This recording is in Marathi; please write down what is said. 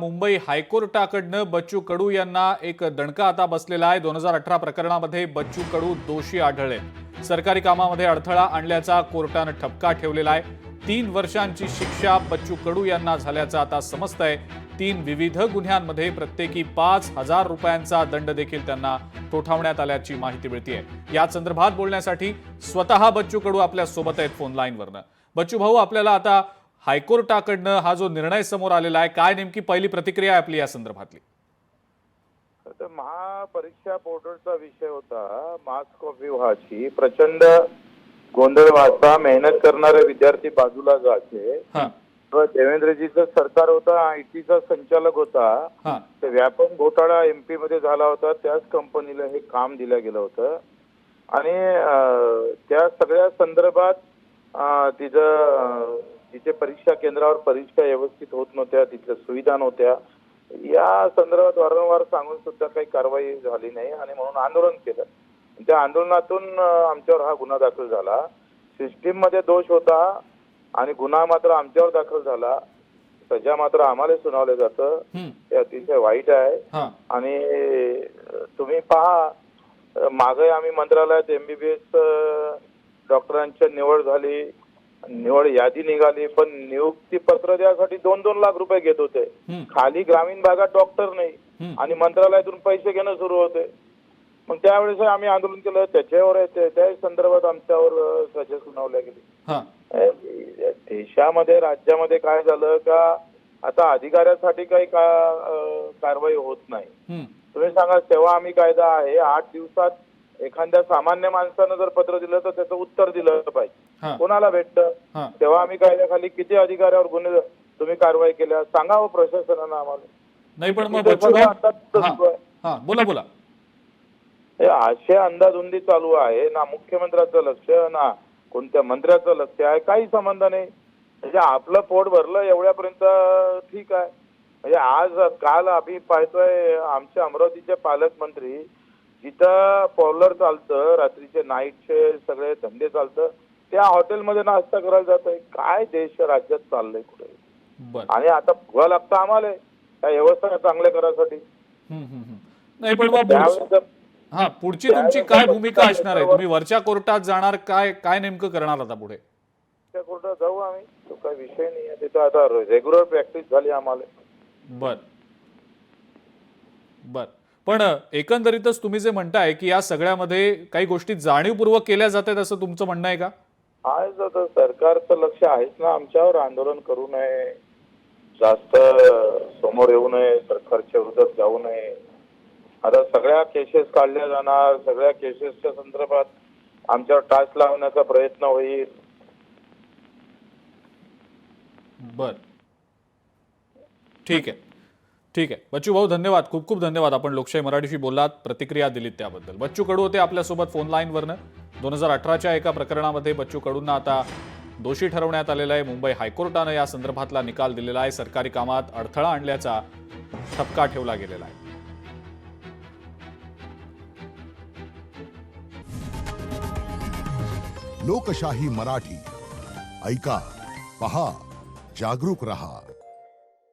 मुंबई हायकोर्टाकडनं बच्चू कडू यांना एक दणका आता बसलेला आहे। 2018 प्रकरणामध्ये बच्चू कडू दोषी आढळले। सरकारी कामामध्ये अडथळा आणल्याचा कोर्टाने ठपका ठेवलेला आहे। 3 वर्षांची शिक्षा बच्चू कडू यांना झाल्याचं आता समजतंय। 3 विविध गुन्ह्यांमध्ये प्रत्येकी 5,000 रुपयांचा दंड देखील त्यांना ठोठावण्यात आल्याची माहिती मिळतेय। या संदर्भात बोलण्यासाठी स्वतः बच्चू कडू आपल्या सोबत आहेत फोन लाईनवरनं। बच्चू भाऊ, आपल्याला आता हायकोर्टाकडनं हा जो निर्णय समोर आलेला आहे, काय नेमकी पहिली प्रतिक्रिया आहे आपली या संदर्भातली? महापरीक्षा पोर्टलचा विषय होता। मास्क ऑफ व्ह्यूची प्रचंड गोंधळ व्हायचा, मेहनत करणारे विद्यार्थी बाजूला जायचे। देवेंद्रजीचं सरकार होता, आयटीचा संचालक होता, ते व्यापक घोटाळा एमपी मध्ये झाला होता, त्याच कंपनीला हे काम दिलं गेलं होतं आणि त्या सगळ्या संदर्भात तिथे परीक्षा केंद्रावर परीक्षा व्यवस्थित होत नव्हत्या, तिथल्या सुविधा नव्हत्या। या संदर्भात वारंवार सांगून सुद्धा काही कारवाई झाली नाही आणि म्हणून आंदोलन केलं। त्या आंदोलनातून आमच्यावर हा गुन्हा दाखल झाला। सिस्टीम मध्ये दोष होता आणि गुन्हा मात्र आमच्यावर दाखल झाला। सजा मात्र आम्हाला सुनावलं जातं, हे अतिशय वाईट आहे। आणि तुम्ही पहा, मागे आम्ही मंत्रालयात MBBS डॉक्टरांची निवड झाली, निवड यादी निघाली, पण नियुक्ती पत्र द्यासाठी 2-2 लाख रुपये घेत होते। खाली ग्रामीण भागात डॉक्टर नाही आणि मंत्रालयातून पैसे घेणं सुरू होते। मग त्यावेळेस आम्ही आंदोलन केलं, त्याच्यावर त्या संदर्भात आमच्यावर सजा सुनावल्या गेली। देशामध्ये राज्यामध्ये काय झालं का आता अधिकाऱ्यासाठी काही कारवाई होत नाही। तुम्ही सांगा, तेव्हा आम्ही कायदा आहे 8 दिवसात एखाद्या सामान्य माणसानं जर पत्र दिलं तर त्याचं उत्तर दिलं पाहिजे, कोणाला भेटतं? तेव्हा आम्ही कायद्याखाली किती अधिकाऱ्यावर गुन्हे तुम्ही कारवाई केल्या सांगावं प्रशासनानं आम्हाला? नाही, पण मग बोला हे असे अंदाधुंदी चालू आहे ना। मुख्यमंत्र्याचं लक्ष ना कोणत्या मंत्र्याचं लक्ष आहे, काही संबंध नाही। म्हणजे आपलं पोट भरलं एवढ्यापर्यंत ठीक आहे। म्हणजे आज काल आम्ही पाहतोय आमचे अमरावतीचे पालकमंत्री, जिथं पार्लर चालतं, रात्रीचे नाईटचे सगळे धंदे चालतं, त्या हॉटेलमध्ये नाश्ता करायला जात आहे। काय देश राज्यात चाललंय कुठे? आणि आता भुगा लागतं आम्हाला त्या व्यवस्था चांगल्या करायसाठी। नाही, पण पुढची तुमची काय भूमिका असणार आहे? तुम्ही वरच्या कोर्टात जाणार, काय नेमकं करणार आता पुढे? कोर्टात जाऊ आम्ही, तो काही विषय नाही आहे। तिथं आता रेग्युलर प्रॅक्टिस झाली आम्हाला। बर पण एकंदरीतच तुम्ही जे म्हणताय की या सगळ्यामध्ये काही गोष्टी जाणीवपूर्वक केल्या जातात असं तुमचं म्हणणं आहे का? आहेच, आता सरकारचं लक्ष आहेच ना आमच्यावर। आंदोलन करू नये, जास्त समोर येऊ नये, सरकारच्या विरोधात जाऊ नये। आता सगळ्या केसेस काढल्या जाणार, सगळ्या केसेसच्या संदर्भात आमच्यावर टाच लावण्याचा प्रयत्न होईल। बर, ठीक आहे बच्चू भाऊ, धन्यवाद, खूप खूप धन्यवाद। आपण लोकशाही मराठीशी बोललात, प्रतिक्रिया दिलीत त्याबद्दल। बच्चू कडू होते आपल्यासोबत फोन लाईनवरनं। 2018च्या एका प्रकरणामध्ये बच्चू कडूंना आता दोषी ठरवण्यात आलेलं आहे। मुंबई हायकोर्टानं या संदर्भातला निकाल दिलेला आहे। सरकारी कामात अडथळा आणल्याचा ठपका ठेवला गेलेला आहे। लोकशाही मराठी ऐका, पहा, जागरूक रहा।